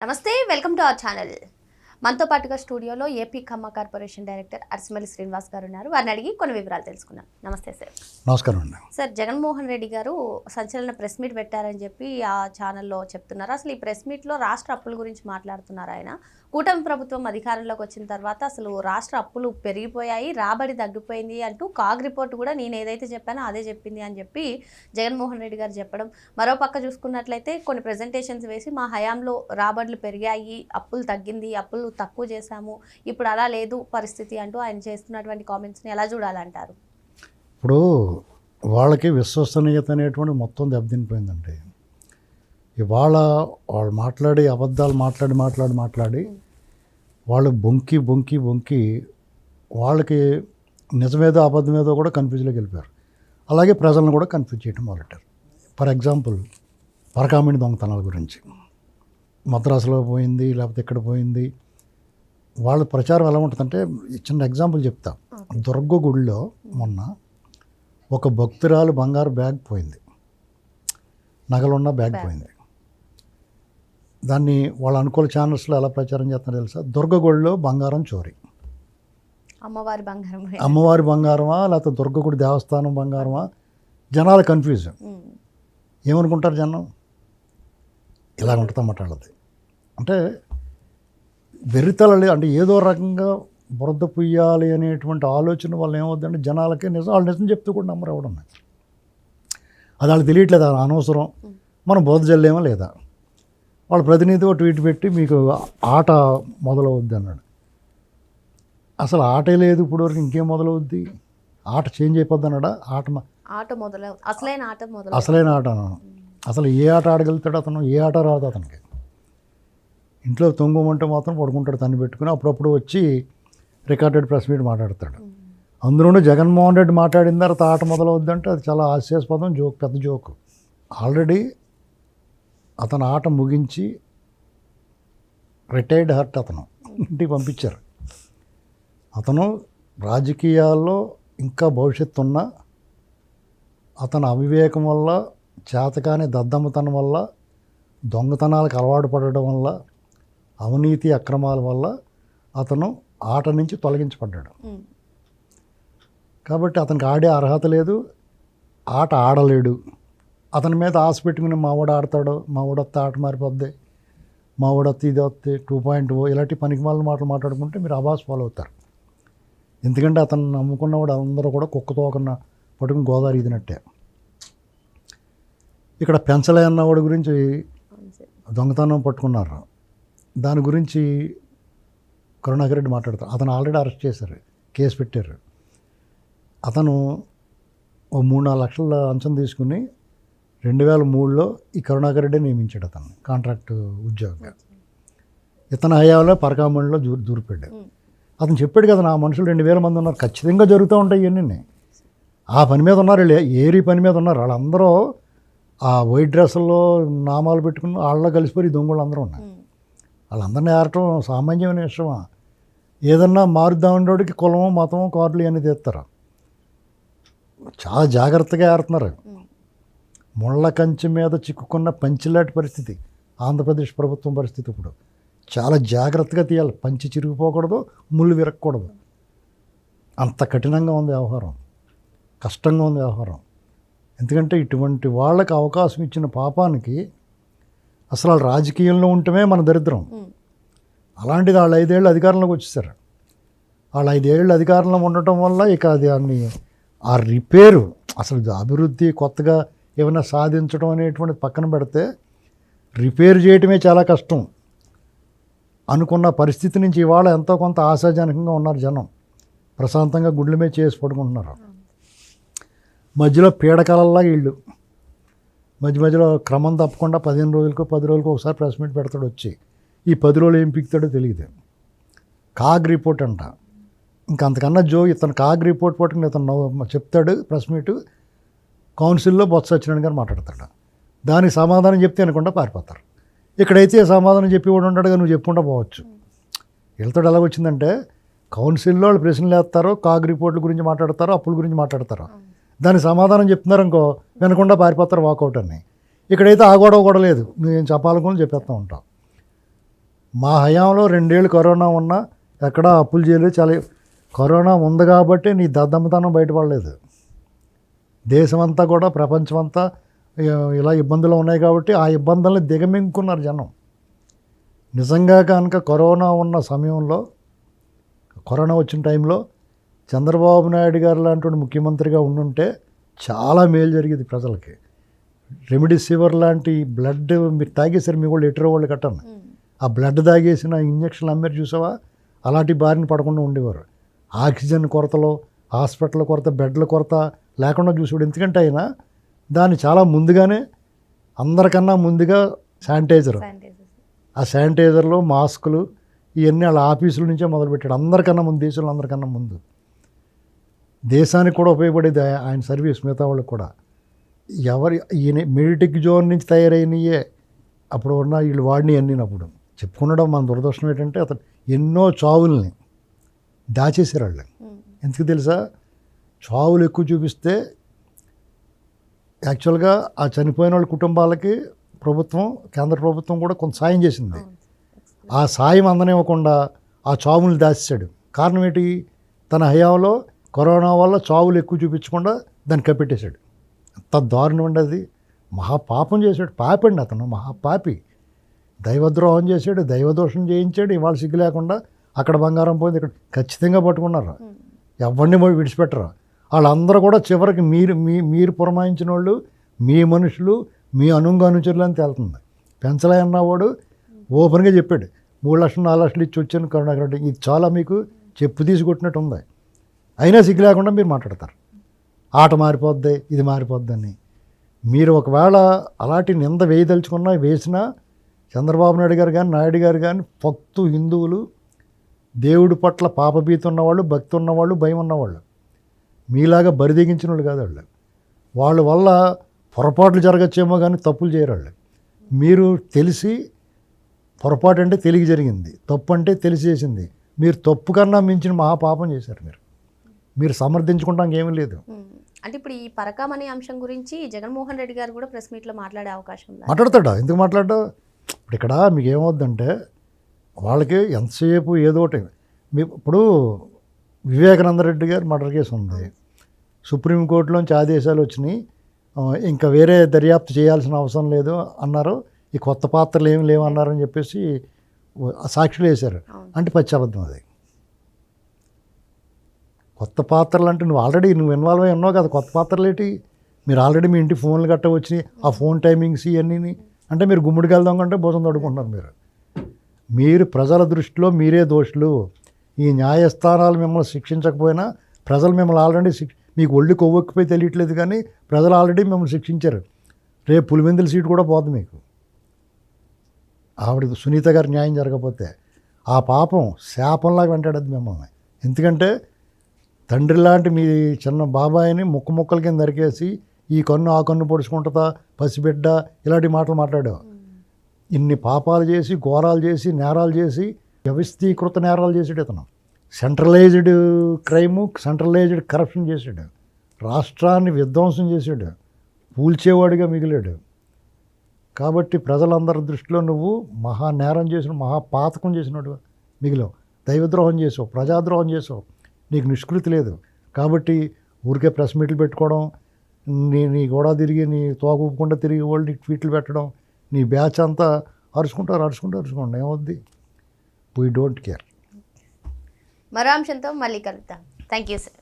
నమస్తే, welcome to our channel. మనతో పాటుగా స్టూడియోలో ఏపీ ఖమ్మ కార్పొరేషన్ డైరెక్టర్ అరసమల్లి శ్రీనివాస్ గారు ఉన్నారు. వారిని అడిగి కొన్ని వివరాలు తెలుసుకుందాం. నమస్తే సార్. నమస్కారం అండి. సార్, జగన్మోహన్ రెడ్డి గారు సంచలన ప్రెస్ మీట్ పెట్టారని చెప్పి ఆ ఛానల్లో చెప్తున్నారు. అసలు ఈ ప్రెస్ మీట్లో రాష్ట్ర అప్పుల గురించి మాట్లాడుతున్నారు ఆయన. కూటమి ప్రభుత్వం అధికారంలోకి వచ్చిన తర్వాత అసలు రాష్ట్ర అప్పులు పెరిగిపోయాయి, రాబడి తగ్గిపోయింది అంటూ కాగ్ రిపోర్ట్ కూడా నేను ఏదైతే చెప్పానో అదే చెప్పింది అని చెప్పి జగన్మోహన్ రెడ్డి గారు చెప్పడం. మరో పక్క చూసుకున్నట్లయితే కొన్ని ప్రెజెంటేషన్స్ వేసి మా హయాంలో రాబడులు పెరిగాయి, అప్పులు తగ్గింది, అప్పులు తక్కువ చేశాము, ఇప్పుడు అలా లేదు పరిస్థితి అంటూ ఆయన చేస్తున్నటువంటి కామెంట్స్ని ఎలా చూడాలంటారు? ఇప్పుడు వాళ్ళకి విశ్వసనీయత అనేటువంటి మొత్తం దెబ్బతినిపోయిందండి. ఇవాళ వాళ్ళు మాట్లాడి అబద్ధాలు మాట్లాడి వాళ్ళు బొంకి వాళ్ళకి నిజమేదో అబద్ధమేదో కూడా కన్ఫ్యూజ్లోకి వెళ్ళిపోయారు. అలాగే ప్రజలను కూడా కన్ఫ్యూజ్ చేయడం మొదలెట్టారు. ఫర్ ఎగ్జాంపుల్ పరకామణి దొంగతనాల గురించి, మద్రాసులో పోయింది లేకపోతే ఇక్కడ పోయింది, వాళ్ళ ప్రచారం ఎలా ఉంటుందంటే, చిన్న ఎగ్జాంపుల్ చెప్తా. దుర్గ గుడిలో మొన్న ఒక భక్తురాలు బంగారు బ్యాగ్ పోయింది, నగలున్న బ్యాగ్ పోయింది. దాన్ని వాళ్ళ అనుకూల ఛానల్స్లో ఎలా ప్రచారం చేస్తారో తెలుసా? దుర్గగుడిలో బంగారం చోరీ, అమ్మవారి బంగారమా లేకపోతే దుర్గగుడి దేవస్థానం బంగారమా? జనాలు కన్ఫ్యూజన్. ఏమనుకుంటారు జనం? ఇలా ఉంటుందన్నమాట వాళ్ళది. అంటే వెర్రితలలి, అంటే ఏదో రకంగా బురద పుయ్యాలి అనేటువంటి ఆలోచన వల్ల ఏమవుతుందంటే జనాలకి వాళ్ళు నిజం చెప్తూ కూడా నమ్మరు అవ్వడం. అది వాళ్ళకి తెలియట్లేదు, అది అనవసరం, మనం బురద జల్లేమో లేదా. వాళ్ళ ప్రతినిధి ఒక ట్వీట్ పెట్టి మీకు ఆట మొదలవుద్ది అన్నాడు. అసలు ఆటే లేదు ఇప్పుడు వరకు, ఇంకేం మొదలవుద్ది? ఆట చేంజ్ అయిపోద్ది అన్నాడా? అసలైన ఆట అన్నాను. అసలు ఏ ఆట ఆడగలుగుతాడు అతను? ఏ ఆట రాదు అతనికి. ఇంట్లో తొంగమంటే మాత్రం పడుకుంటాడు తన్ని పెట్టుకుని, అప్పుడప్పుడు వచ్చి రికార్డెడ్ ప్రెస్ మీట్ మాట్లాడతాడు. అందులోనూ జగన్మోహన్ రెడ్డి మాట్లాడిన తర్వాత ఆట మొదలవుద్దంటే అది చాలా హాస్యాస్పదం, పెద్ద జోకు. ఆల్రెడీ అతను ఆట ముగించి రిటైర్డ్ హర్ట్ అతను ఇంటికి పంపించారు. అతను రాజకీయాల్లో ఇంకా భవిష్యత్తు ఉన్న, అతను అవివేకం వల్ల, చేతకాని దద్దమ్మతనం వల్ల, దొంగతనాలకు అలవాటు పడడం వల్ల, అవినీతి అక్రమాల వల్ల అతను ఆట నుంచి తొలగించబడ్డాడు. కాబట్టి అతనికి ఆడే అర్హత లేదు, ఆట ఆడలేడు. అతని మీద ఆశ పెట్టుకుని మావాడు ఆడతాడు, మావాడొత్తే ఆట మారిపోద్ది, మావాడొత్తే ఇది వస్తే 2.0 ఇలాంటి పనికి మాటలు మాట్లాడుకుంటే మీరు అబాస్ ఫాలో అవుతారు. ఎందుకంటే అతను నమ్ముకున్నవాడు అందరూ కూడా కుక్కతోకన్న పట్టుకుని గోదావరి ఇదినట్టే. ఇక్కడ పెంచలే అన్నవాడి గురించి దొంగతనం పట్టుకున్నారు, దాని గురించి కరుణాకర్ రెడ్డి మాట్లాడతారు. అతను ఆల్రెడీ అరెస్ట్ చేశారు, కేసు పెట్టారు. అతను ఓ 3-4 లక్షల లంచం తీసుకుని 2003లో ఈ కరుణాకర్ రెడ్డి నియమించాడు అతను కాంట్రాక్ట్ ఉద్యోగంగా. ఇతను హయాంలో పరకామణిలో దూరిపెట్టాడు. అతను చెప్పాడు కదా, నా మనుషులు 2000 మంది ఉన్నారు, ఖచ్చితంగా జరుగుతూ ఉంటాయి ఇవన్నీ. ఆ పని మీద ఉన్నారు, ఏరీ పని మీద ఉన్నారు. వాళ్ళందరూ ఆ వైట్ డ్రెస్సుల్లో నామాలు పెట్టుకుని వాళ్ళలో కలిసిపోయి దొంగలు అందరూ ఉన్నారు. వాళ్ళందరినీ ఏరటం సామాన్యమైన విషయమా? ఏదన్నా మారుద్దామనేవాడికి కులమో మతమో కార్డులు ఇవన్నీ తీస్తారు. చాలా జాగ్రత్తగా ఏరుతున్నారు. ముళ్ళ కంచె మీద చిక్కుకున్న పంచిలాంటి పరిస్థితి ఆంధ్రప్రదేశ్ ప్రభుత్వం పరిస్థితి. ఇప్పుడు చాలా జాగ్రత్తగా తీయాలి, పంచి చిరిగిపోకూడదు, ముళ్ళు విరగకూడదు. అంత కఠినంగా ఉంది వ్యవహారం, కష్టంగా ఉంది వ్యవహారం. ఎందుకంటే ఇటువంటి వాళ్ళకి అవకాశం ఇచ్చిన పాపానికి అసలు వాళ్ళు రాజకీయంలో ఉండటమే మన దరిద్రం. అలాంటిది వాళ్ళు 5 ఏళ్ళు అధికారంలోకి వచ్చేసారు. వాళ్ళు 5 ఏళ్ళు అధికారంలో ఉండటం వల్ల ఇక అది ఆ రిపేరు, అసలు అభివృద్ధి కొత్తగా ఏమైనా సాధించడం అనేటువంటిది పక్కన పెడితే రిపేర్ చేయటమే చాలా కష్టం అనుకున్న పరిస్థితి నుంచి ఇవాళ ఎంతో కొంత ఆశాజనకంగా ఉన్నారు జనం. ప్రశాంతంగా గుడ్ల మీద చేసి పడుకుంటున్నారు. మధ్యలో పీడకలల్లా వీళ్ళు మధ్యలో క్రమం తప్పకుండా 15 రోజులకు 10 రోజులకు ఒకసారి ప్రెస్ మీట్ పెడతాడు వచ్చి. ఈ 10 రోజులు ఏం పిక్తాడో తెలియదు. కాగ్ రిపోర్ట్ అంట, ఇంకంతకన్నా ఇతను కాగ్ రిపోర్ట్ పట్టుకుని ఇతను చెప్తాడు ప్రెస్ మీటు. కౌన్సిల్లో బొత్స సత్యనారాయణ గారు మాట్లాడతాడు, దానికి సమాధానం చెప్తే అనుకుంటా పారిపోతారు. ఇక్కడైతే సమాధానం చెప్పి కూడా ఉంటాడుగా, నువ్వు చెప్పుకుంటా పోవచ్చు. వీళ్ళతో ఎలా వచ్చిందంటే కౌన్సిల్లో వాళ్ళు ప్రశ్నలు వేస్తారు, కాగ్ రిపోర్ట్ల గురించి మాట్లాడతారు, అప్పుల గురించి మాట్లాడతారు, దానికి సమాధానం చెప్తున్నారు అనుకో వినకుండా పారిపోతారు వాకౌట్ అని. ఇక్కడైతే ఆ గొడవ కూడా లేదు, నువ్వేం చెప్పాలనుకుని చెప్పేస్తూ ఉంటావు. మా హయాంలో 2 ఏళ్ళు కరోనా ఉన్నా ఎక్కడ అప్పులు చేయలేదు. చాలా కరోనా ఉంది కాబట్టి నీ దద్దమ్మతనం బయటపడలేదు. దేశమంతా కూడా ప్రపంచమంతా ఇలా ఇబ్బందులు ఉన్నాయి కాబట్టి ఆ ఇబ్బందుల్ని దిగమింగుకున్నారు జనం. నిజంగా కనుక కరోనా ఉన్న సమయంలో, కరోనా వచ్చిన టైంలో చంద్రబాబు నాయుడు గారు లాంటి ముఖ్యమంత్రిగా ఉండుంటే చాలా మేలు జరిగేది ప్రజలకి. రెమిడిసివిర్ లాంటి బ్లడ్ మీరు తాగేసారు, మీ వాళ్ళు ఎటరో వాళ్ళు కట్టాను. ఆ బ్లడ్ తాగేసిన ఇంజక్షన్లు అమ్మారు చూసావా, అలాంటి బారిన పడకుండా ఉండేవారు. ఆక్సిజన్ కొరతలో, హాస్పిటల్ కొరత, బెడ్ల కొరత లేకుండా చూసేవాడు. ఎందుకంటే ఆయన దాన్ని చాలా ముందుగానే, అందరికన్నా ముందుగా శానిటైజర్, ఆ శానిటైజర్లో మాస్కులు ఇవన్నీ వాళ్ళ ఆఫీసుల నుంచే మొదలుపెట్టాడు. అందరికన్నా ముందు, దేశంలో అందరికన్నా ముందు. దేశానికి కూడా ఉపయోగపడేది ఆయన సర్వీస్. మిగతా వాళ్ళకి కూడా ఈయన మెడిటిక్ జోన్ నుంచి తయారైనయే అప్పుడు ఉన్న వీళ్ళు వాడిని అప్పుడు చెప్పుకునడం. మన దురదృష్టం ఏంటంటే అతను ఎన్నో చావుల్ని దాచేసారు వాళ్ళు. ఎందుకు తెలుసా, చావులు ఎక్కువ చూపిస్తే యాక్చువల్గా ఆ చనిపోయిన వాళ్ళ కుటుంబాలకి ప్రభుత్వం, కేంద్ర ప్రభుత్వం కూడా కొంత సాయం చేసింది. ఆ సాయం అందనివ్వకుండా ఆ చావులు దాచేశాడు. కారణం ఏంటి, తన హయాంలో కరోనా వల్ల చావులు ఎక్కువ చూపించకుండా దాన్ని కప్పెట్టేశాడు. అంత దారుణం ఉండేది. మహాపాపం చేశాడు. పాపండి అతను, మహాపాపి. దైవద్రోహం చేశాడు, దైవదోషం చేయించాడు. ఇవాళ సిగ్గు లేకుండా అక్కడ బంగారం పోయింది, ఇక్కడ ఖచ్చితంగా పట్టుకున్నారు. ఎవరిని విడిచిపెట్టరు. వాళ్ళందరూ కూడా చివరికి మీరు పురమాయించిన వాళ్ళు, మీ మనుషులు, మీ అనుచరులు అని తేలుతుంది. పెంచలే అన్నవాడు ఓపెన్గా చెప్పాడు, 3 లక్షలు 4 లక్షలు ఇచ్చి వచ్చాను కరుణాకర్. ఇది చాలా మీకు చెప్పు తీసుకొట్టినట్టు ఉంది. అయినా సిగ్గు లేకుండా మీరు మాట్లాడతారు. ఆట మారిపోద్ది, ఇది మారిపోద్ది అని. మీరు ఒకవేళ అలాంటి నింద వేయదలుచుకున్నా వేసినా, చంద్రబాబు నాయుడు గారు కానీ, నాయుడు గారు కానీ భక్తు హిందువులు, దేవుడి పట్ల పాపభీతి ఉన్నవాళ్ళు, భక్తి ఉన్నవాళ్ళు, భయం ఉన్నవాళ్ళు, మీలాగా బరిదెగించిన వాళ్ళు కాదు వాళ్ళు. వాళ్ళ వల్ల పొరపాట్లు జరగచ్చేమో కానీ తప్పులు చేయరు వాళ్ళు. మీరు తెలిసి, పొరపాటు అంటే తెలియ జరిగింది, తప్పు అంటే తెలిసి చేసింది. మీరు తప్పు కన్నా మించిన మహాపాపం చేశారు. మీరు సమర్థించుకుంటానికి ఏమీ లేదు. అంటే ఇప్పుడు ఈ పరకాం అనే అంశం గురించి జగన్మోహన్ రెడ్డి గారు కూడా ప్రెస్ మీట్లో మాట్లాడే అవకాశం ఉంది. మాట్లాడతాడా? ఎందుకు మాట్లాడ్డా? ఇప్పుడు ఇక్కడ మీకు ఏమవుద్దంటే, వాళ్ళకి ఎంతసేపు ఏదో ఒకటి. ఇప్పుడు వివేకానంద రెడ్డి గారు మర్డర్ కేసు ఉంది, సుప్రీంకోర్టులోంచి ఆదేశాలు వచ్చినాయి, ఇంకా వేరే దర్యాప్తు చేయాల్సిన అవసరం లేదు అన్నారు. ఈ కొత్త పాత్రలు ఏమి లేవన్నారని చెప్పేసి సాక్షులు వేశారు. అంటే పచ్చి అబద్ధం అది. కొత్త పాత్రలు అంటే నువ్వు ఇన్వాల్వ్ అయి ఉన్నావు కదా, కొత్త పాత్రలు ఏంటి? మీరు ఆల్రెడీ మీ ఇంటి ఫోన్లు గట్ట వచ్చినాయి, ఆ ఫోన్ టైమింగ్స్ ఇవన్నీ. అంటే మీరు గుమ్మడికి వెళ్దాం కంటే భోజనం తడుకుంటున్నారు. మీరు ప్రజల దృష్టిలో మీరే దోషులు. ఈ న్యాయస్థానాలు మిమ్మల్ని శిక్షించకపోయినా ప్రజలు మిమ్మల్ని ఆల్రెడీ మీకు ఒళ్ళు కొవ్వెక్కిపోయి తెలియట్లేదు, కానీ ప్రజలు ఆల్రెడీ మిమ్మల్ని శిక్షించారు. రేపు పులివెందుల సీటు కూడా పోదు మీకు. ఆవిడ సునీత గారు న్యాయం జరగకపోతే ఆ పాపం శాపంలాగా వెంటాడద్దు మిమ్మల్ని. ఎందుకంటే తండ్రి లాంటి మీ చిన్న బాబాయిని ముక్కల కింద నరికేసి ఈ కన్ను ఆ కన్ను పొడుచుకుంటుందా, పసిబిడ్డ, ఇలాంటి మాటలు మాట్లాడావు. ఇన్ని పాపాలు చేసి, ఘోరాలు చేసి, నేరాలు చేసి, వ్యవస్థీకృత నేరాలు చేసాడు ఇతను. సెంట్రలైజ్డ్ క్రైము, సెంట్రలైజ్డ్ కరప్షన్ చేశాడు. రాష్ట్రాన్ని విధ్వంసం చేశాడు, కూల్చేవాడిగా మిగిలాడు. కాబట్టి ప్రజలందరి దృష్టిలో నువ్వు మహా నేరం చేసిన, మహాపాతకం చేసినట్టు మిగిలావు. దైవద్రోహం చేసావు, ప్రజాద్రోహం చేసావు. నీకు నిష్కృతి లేదు. కాబట్టి ఊరికే ప్రెస్ మీట్లు పెట్టుకోవడం, నీ గోడ తిరిగి, నీ తోక ఊపకుండా తిరిగి వాళ్ళు నీకు ట్వీట్లు పెట్టడం, నీ బ్యాచ్ అంతా అరుచుకుంటారు. ఏమవుద్ది? We don't care. మరో అంశంతో మళ్ళీ కలుద్దాం. Thank you sir.